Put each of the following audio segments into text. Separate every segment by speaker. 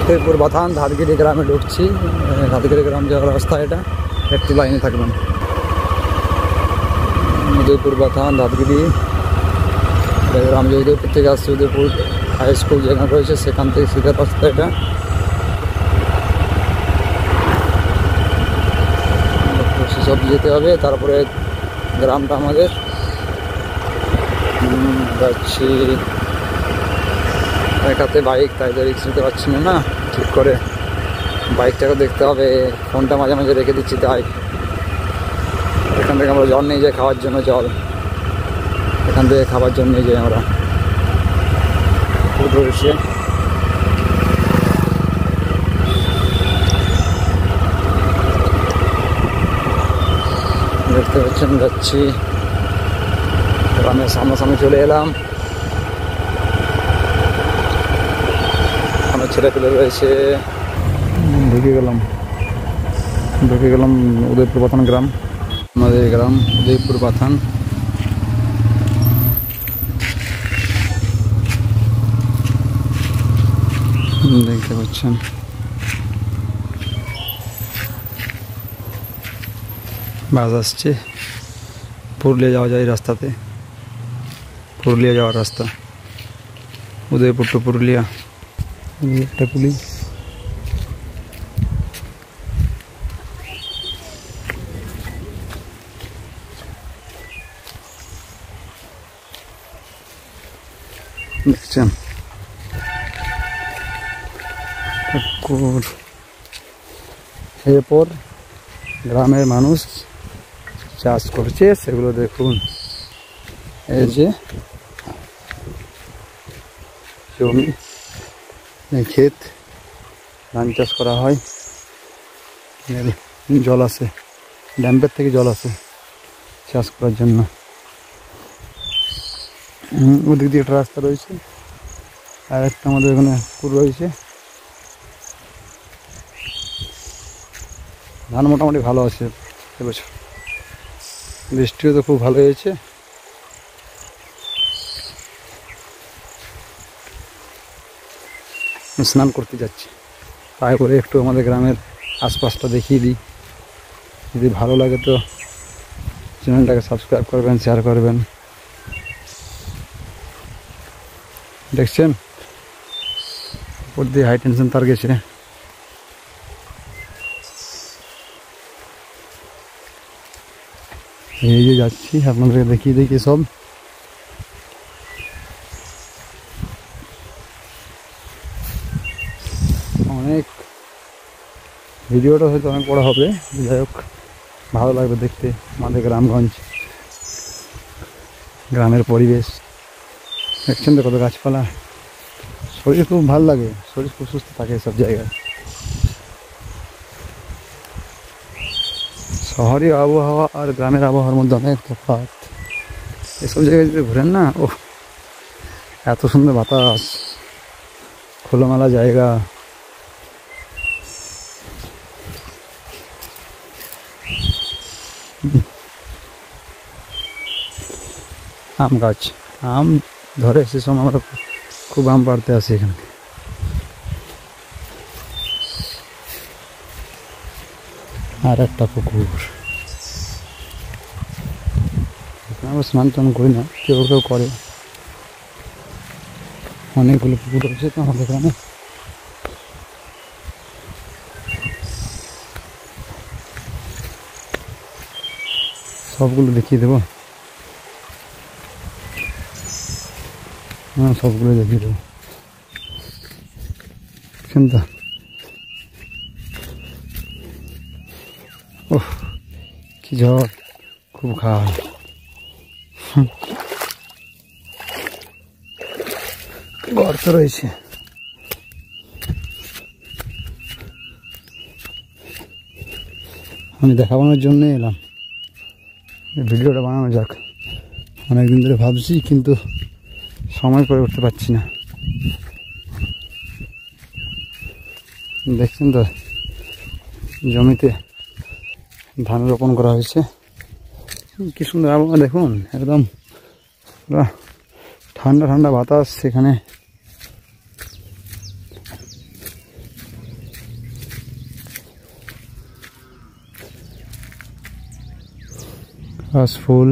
Speaker 1: উদয়পুর বাথান ধারগিরি গ্রামে ঢুকছি। ধারগিরি গ্রাম যাওয়ার রাস্তা এটা, একটু লাইনে থাকবেন। উদয়পুর বাথান ধারগিরি গ্রাম, যে উদয়পুর থেকে আসছে উদয়পুর হাই স্কুল যেখানে রয়েছে সেখান থেকে সিধা রাস্তা এটা। সব যেতে হবে, তারপরে গ্রামটা আমাদের যাচ্ছি। একাতে বাইক, তাই তো রিক্স নিতে পারছি না, ঠিক করে বাইকটাকে দেখতে হবে। ফোনটা মাঝে মাঝে রেখে দিচ্ছি, তাই এখান থেকে আমরা জল নিয়ে যাই খাওয়ার জন্য। জল এখান থেকে খাবার জন্য নিয়ে যাই আমরা। রয়েছে দেখতে পাচ্ছেন, যাচ্ছি গ্রামের সামনাসামনি চলে এলাম। অনেক ছেলে পেলে রয়েছে। ঢুকে গেলাম উদয়পুর বাথান গ্রাম। আমাদের গ্রাম উদয়পুর বাথান। দেখতে পাচ্ছেন বাস আসছে। পুরুলিয়া যাওয়া যায় রাস্তাতে, পুরুলিয়া যাওয়ার রাস্তা উদয়পুর টু পুরুলিয়া। একটা পুলিশ দেখছেন। এরপর গ্রামের মানুষ চাষ করছে, সেগুলো দেখুন। এই যে জমি, ক্ষেত, ধান চাষ করা হয়। জল আসে, ড্যাম্পের থেকে জল আসে চাষ করার জন্য। ওদিক দিয়ে একটা রাস্তা রয়েছে, আর একটা আমাদের এখানে পুকুর রয়েছে। ধান মোটামুটি ভালো আছে এবছর, বৃষ্টিও তো খুব ভালো হয়েছে। স্নান করতে যাচ্ছি, তাই করে একটু আমাদের গ্রামের আশপাশটা দেখিয়ে দিই। যদি ভালো লাগে তো চ্যানেলটাকে সাবস্ক্রাইব করবেন, শেয়ার করবেন। দেখছেন উপর দিয়ে হাই টেনশন তার গেছে। এই যে যাচ্ছি, আপনাদেরকে দেখিয়ে দেখি সব। অনেক ভিডিওটা হয়তো অনেক বড় হবে, যাই হোক ভালো লাগবে দেখতে। আমাদের গ্রামগঞ্জ, গ্রামের পরিবেশ দেখছেন তো, কত গাছপালা। শরীর খুব ভালো লাগে, শরীর খুব সুস্থ থাকে সব জায়গায়। শহরের আবহাওয়া আর গ্রামের আবহাওয়ার মধ্যে অনেক তফাৎ। এসব জায়গায় যদি ঘুরেন না, ও এত সুন্দর বাতাস, খোলামেলা জায়গা। আম গাছ, আম ধরে সে সময় আমরা খুব আম পাড়তে আসি এখানে। আর একটা পুকুর, আমরা স্নান টান করি না, কেউ কেউ করে। অনেকগুলো পুকুর রয়েছে তো আমাদের এখানে। সবগুলো দেখিয়ে দেবো, হ্যাঁ সবগুলো দেখিয়ে দেবো। চিন্তা ওহ কি ঝড়, খুব খাওয়া। গর্ত রয়েছে, আমি দেখানোর জন্য এলাম। ভিডিওটা বানানো যাক, অনেকদিন ধরে ভাবছি কিন্তু সময় করে উঠতে পারছি না। দেখছেন তো জমিতে ধান রোপণ করা হয়েছে। কি সুন্দর আবহাওয়া দেখুন, একদম পুরো ঠান্ডা ঠান্ডা বাতাস সেখানে। ফুল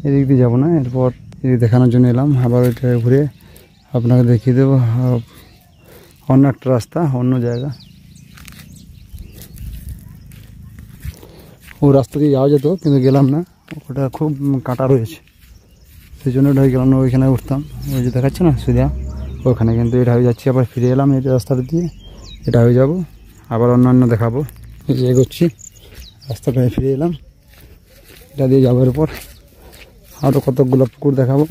Speaker 1: এদিক দিয়ে যাবো না, এরপর এদিক দেখানোর জন্য এলাম। আবার ওইটা ঘুরে আপনাকে দেখিয়ে দেবো অন্য একটা রাস্তা, অন্য জায়গা। ও রাস্তা দিয়ে যাওয়া যেত কিন্তু গেলাম না, ওটা খুব কাঁটা রয়েছে, সেই জন্য ওটা গেলাম না। ওইখানে উঠতাম, ওই যে দেখাচ্ছে না সুবিধা ওখানে, কিন্তু এটা হয়ে যাচ্ছি। আবার ফিরে এলাম এই রাস্তাটা দিয়ে, এটা হয়ে যাব, আবার অন্যান্য দেখাবো। এই যে এগোচ্ছি, রাস্তাটা ফিরে এলাম, এটা দিয়ে যাবার পর আরও কতকগুলো পুকুর দেখাবো।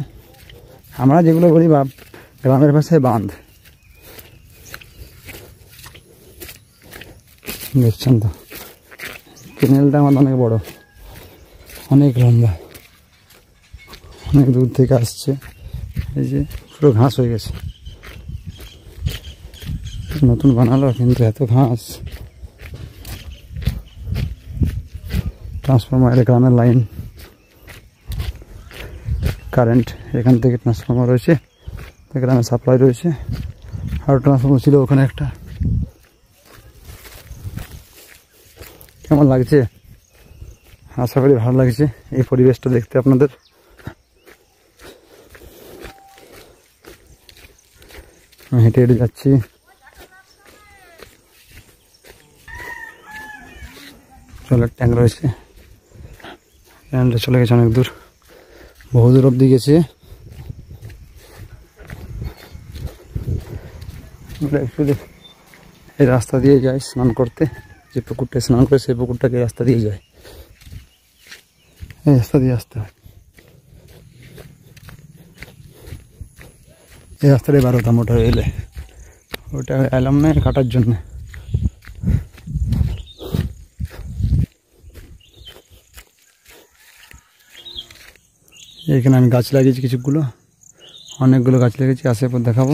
Speaker 1: আমরা যেগুলো বলি বা গ্রামের ভাষায় বাঁধ, দেখছেন তো। ক্যানেলটা আমার অনেক বড়, অনেক লম্বা, অনেক দূর থেকে আসছে। এই যে পুরো ঘাস হয়ে গেছে, নতুন বানালো কিন্তু এত ঘাস। ট্রান্সফরমার, গ্রামের লাইন, কারেন্ট এখান থেকে ট্রান্সফরমার রয়েছে, গ্রামে সাপ্লাই রয়েছে। আর ট্রান্সফরমার ছিল ওখানে একটা। কেমন লাগছে? আশা করি ভালো লাগছে এই পরিবেশটা দেখতে আপনাদের। হেঁটে হেঁটে যাচ্ছি, জলের ট্যাঙ্ক রয়েছে, ট্যাঙ্কটা চলে গেছে অনেক দূর, বহু দূর অব্দি গেছে। এই রাস্তা দিয়ে যায় স্নান করতে, যে পুকুরটা স্নান করে সেই পুকুরটাকে রাস্তা দিয়ে যায়, এই রাস্তা দিয়ে আসতে হয়। এই রাস্তাটাই বারোতাম, ওটা এলে ওটা এলাম না কাটার জন্য। এখানে আমি গাছ লাগিয়েছি কিছুগুলো, অনেকগুলো গাছ লাগিয়েছি, আসে পর দেখাবো।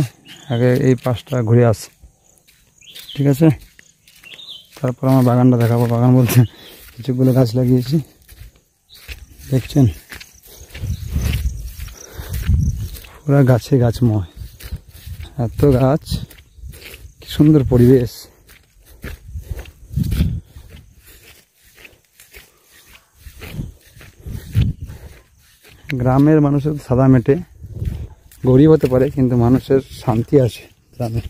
Speaker 1: আগে এই পাশটা ঘুরে আসি, ঠিক আছে? তারপর আমার বাগানটা দেখাবো। বাগান বলতে কিছুগুলো গাছ লাগিয়েছি, দেখছেন পুরা গাছে গাছময়, এত গাছ, কি সুন্দর পরিবেশ। গ্রামের মানুষের সাদা মেটে, গরিব হতে পারে কিন্তু মানুষের শান্তি আছে গ্রামে।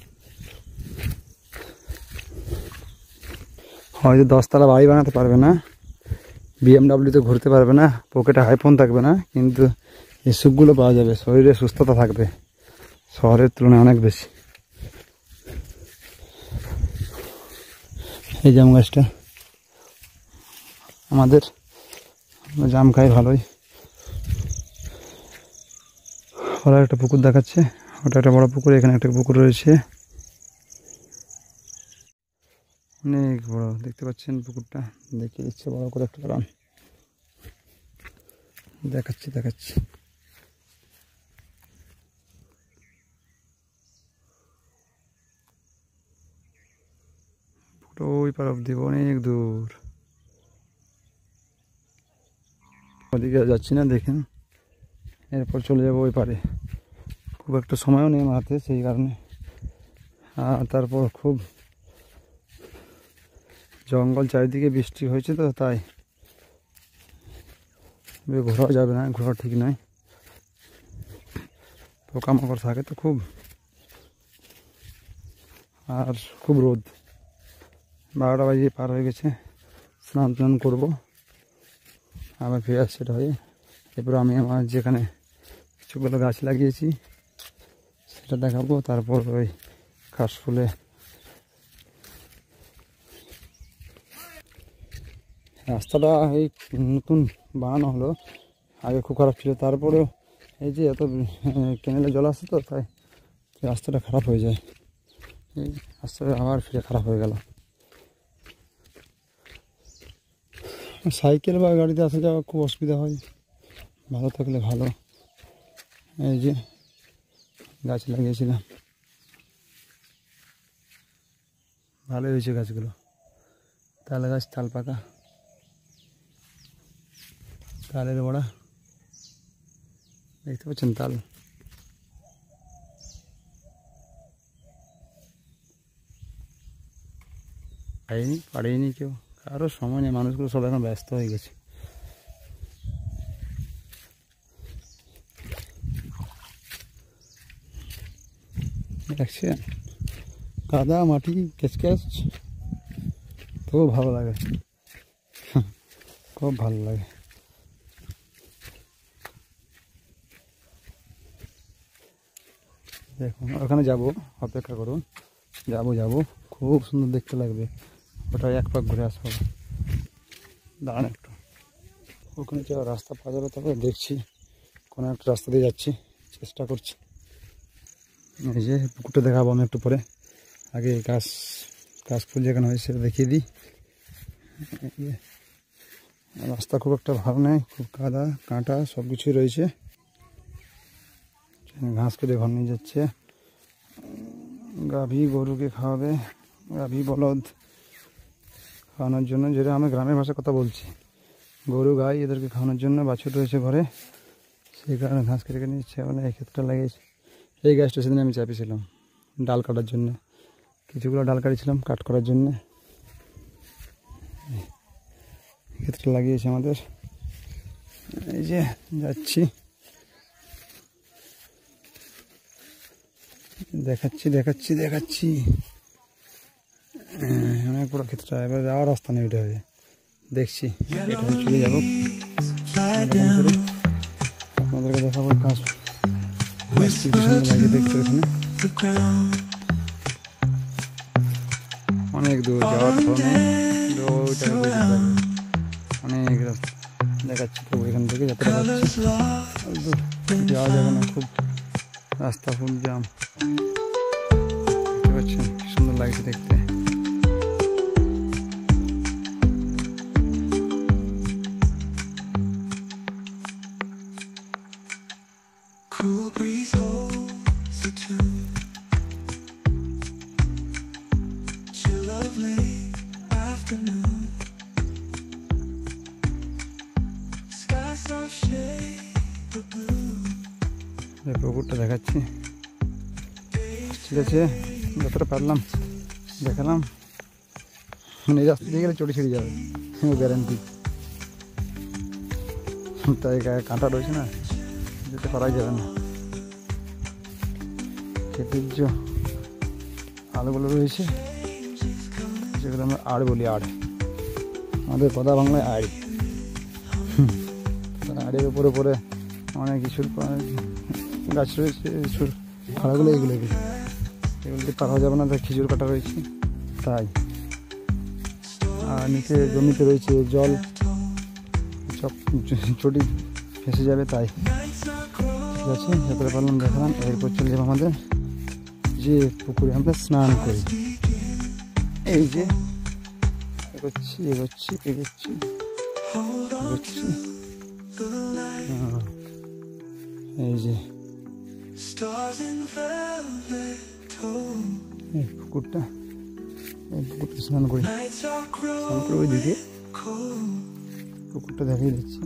Speaker 1: হয়তো 10 তলা বাড়ি বানাতে পারবে না, BMW-তে ঘুরতে পারবে না, পকেটে আইফোন থাকবে না, কিন্তু এই সুখগুলো পাওয়া যাবে, শরীরে সুস্থতা থাকবে শহরের তুলনায় অনেক বেশি। এই জাম গাছটা আমাদের, জাম খাই ভালোই। ওরা একটা পুকুর দেখাচ্ছে, ওটা একটা বড় পুকুর, এখানে একটা পুকুর রয়েছে অনেক বড়, দেখতে পাচ্ছেন পুকুরটা, দেখে ইচ্ছে বড় করে একটা কারণ দেখাচ্ছি। ওই পার অব্দি অনেক দূর, ওদিকে যাচ্ছি না, দেখেন। এরপর চলে যাবো ওই পারে, খুব একটা সময়ও নেই আমার হাতে, সেই কারণে। আর তারপর খুব জঙ্গল, চারিদিকে বৃষ্টি হয়েছে তো, তাই ঘোরাও যাবে না, ঘোরা ঠিক নয়, পোকামাকড় থাকে তো খুব, আর খুব রোদ। 12টা বাজে পার হয়ে গেছে, স্নান করবো, আবার ফিরে আসছে এটা হয়ে। এরপর আমি আমার যেখানে কিছুগুলো গাছ লাগিয়েছি সেটা দেখাবো। তারপর ওই কাশফুলে রাস্তাটা এই নতুন বানানো হলো, আগে খুব খারাপ ছিল, তারপরেও এই যে এত ক্যানেলে জল আসছে তো, তাই রাস্তাটা খারাপ হয়ে যায়, এই রাস্তাটা আবার ফিরে খারাপ হয়ে গেল। সাইকেল বা গাড়িতে আসা যাওয়া খুব অসুবিধা হয়, ভালো থাকলে ভালো। এই যে গাছ লাগিয়েছিলাম, ভালোই হয়েছে গাছগুলো। তাল গাছ, তাল পাতা, তালের বড়া দেখতে পাচ্ছেন। তাল পারেনি কেউ, কারো সময় নেই, মানুষগুলো সব এখন ব্যস্ত হয়ে গেছে। দেখছেন কাদা মাটি ক্যাচ, খুব ভালো লাগে, খুব ভালো লাগে। দেখুন ওখানে যাব, অপেক্ষা করুন, যাব, খুব সুন্দর দেখতে লাগবে। ওটা এক পাক ঘুরে আসবো, দাঁড়ান একটু। ওখানে যাওয়ার রাস্তা পাওয়া যাবে, তবে দেখছি কোনো একটা রাস্তা দিয়ে যাচ্ছি, চেষ্টা করছি। এই যে পুকুরটা দেখাবো আমি একটু পরে, আগে কাশ ফুল যেখানে হয় সেটা দেখিয়ে দিই। রাস্তা খুব একটা ভালো নেই, খুব কাদা কাঁটা সব কিছুই রয়েছে। ঘাস কেটে ঘর নিয়ে যাচ্ছে, গাভী গরুকে খাওয়াবে, গাভী বলদ খাওয়ানোর জন্য, যেটা আমি গ্রামের ভাষায় কথা বলছি। গরু গাই এদেরকে খাওয়ানোর জন্য বাছুর রয়েছে ঘরে, সেই কারণে ঘাস কেটে নিচ্ছে। মানে এই ক্ষেত্রে লাগিয়েছে। এই গাছটা সেদিন আমি চাপিয়েছিলাম ডাল কাটার জন্য, কিছুগুলো ডাল কাটিয়েছিলাম কাট করার জন্য, ক্ষেত্রে লাগিয়েছে আমাদের। এই যে যাচ্ছি, দেখাচ্ছি অনেক বড় ক্ষেত্রটা। এবার যাওয়ার রাস্তা নেই, এটা হবে দেখছি, এটা চলে যাবো আপনাদেরকে দেখাবো। কাজ লাগে দেখতে, এখানে অনেক দূর যাওয়ার অনেক রাস্তা দেখাচ্ছি। তো এখান থেকে যাত্রা যাওয়া যাবে না, খুব রাস্তা ফুল জাম, দেখতে পাচ্ছেন কি সুন্দর লাগছে দেখতে। পুকুরটা দেখাচ্ছি, ঠিক আছে, যতটা পারলাম দেখালাম। মানে এই রাস্তা দিয়ে গেলে চটি ছিঁড়ে যাবে, গ্যারান্টি। তাই গায়ে কাঁটা রয়েছে না, যেতে পারা যাবে না। ক্ষেতের যে আলুগুলো রয়েছে, যেগুলো আমরা আড় বলি, আড় আমাদের কথা বাংলায় আড়। আড়ের উপরে অনেক কিছুর গাছ রয়েছে, খাড়াগুলো এগুলো দিয়ে পারা যাবে না, তাই খেজুর কাটা রয়েছে তাই। আর নিচে জমিতে রয়েছে জল, সব চটি ফেসে যাবে তাই। ঠিক আছে, যতটা পারলাম দেখালাম। এরপর চলে যাবো আমাদের যে পুকুরে আমরা স্নান করি। এই যে এগোচ্ছি এই যে পুকুরটা, স্নান করি, ওইদিকে পুকুরটা দেখিয়ে দিচ্ছি।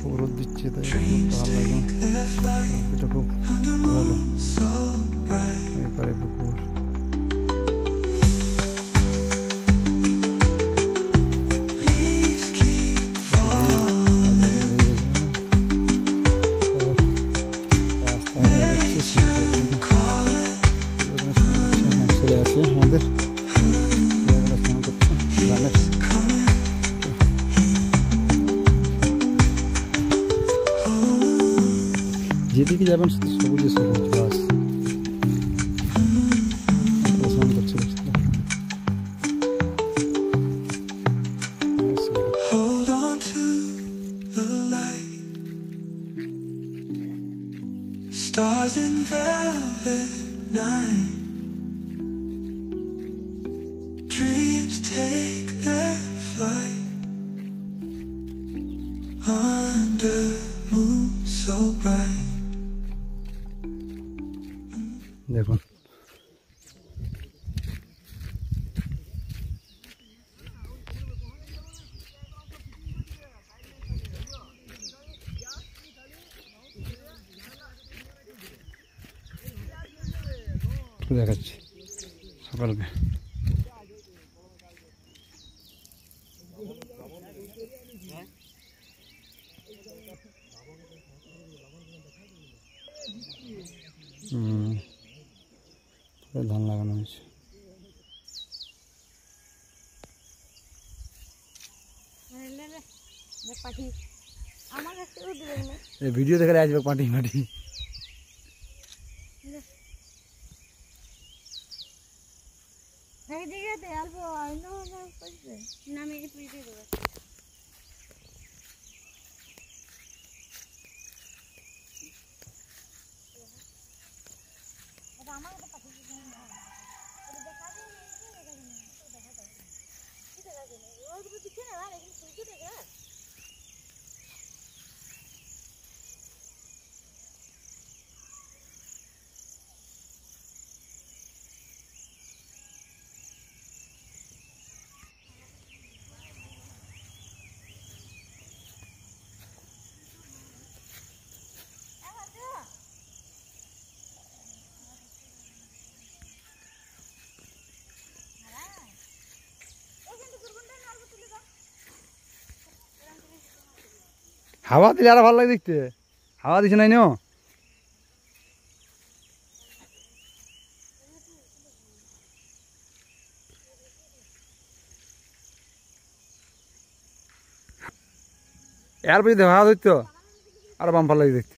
Speaker 1: খুব রোদ দিচ্ছে, তাই ভালো লাগে, এটা খুব ভালো। এপারে পুকুর, চলে আসে আমাদের যেদিকে যাবেন শুধু সবুজে সবুজ বাস।
Speaker 2: Stars in velvet night, dreams take their flight.
Speaker 1: দেখাচ্ছি সকালকে। ধান লাগানো হয়েছে। ভিডিও দেখে আসবে পাটি মাটি। হাওয়া দিলে আরো ভালো লাগে দেখতে। হাওয়া দিছে নাই নো এর বুঝতে হাওয়া ধরতো আরো বাম ভালো লাগে দেখতে।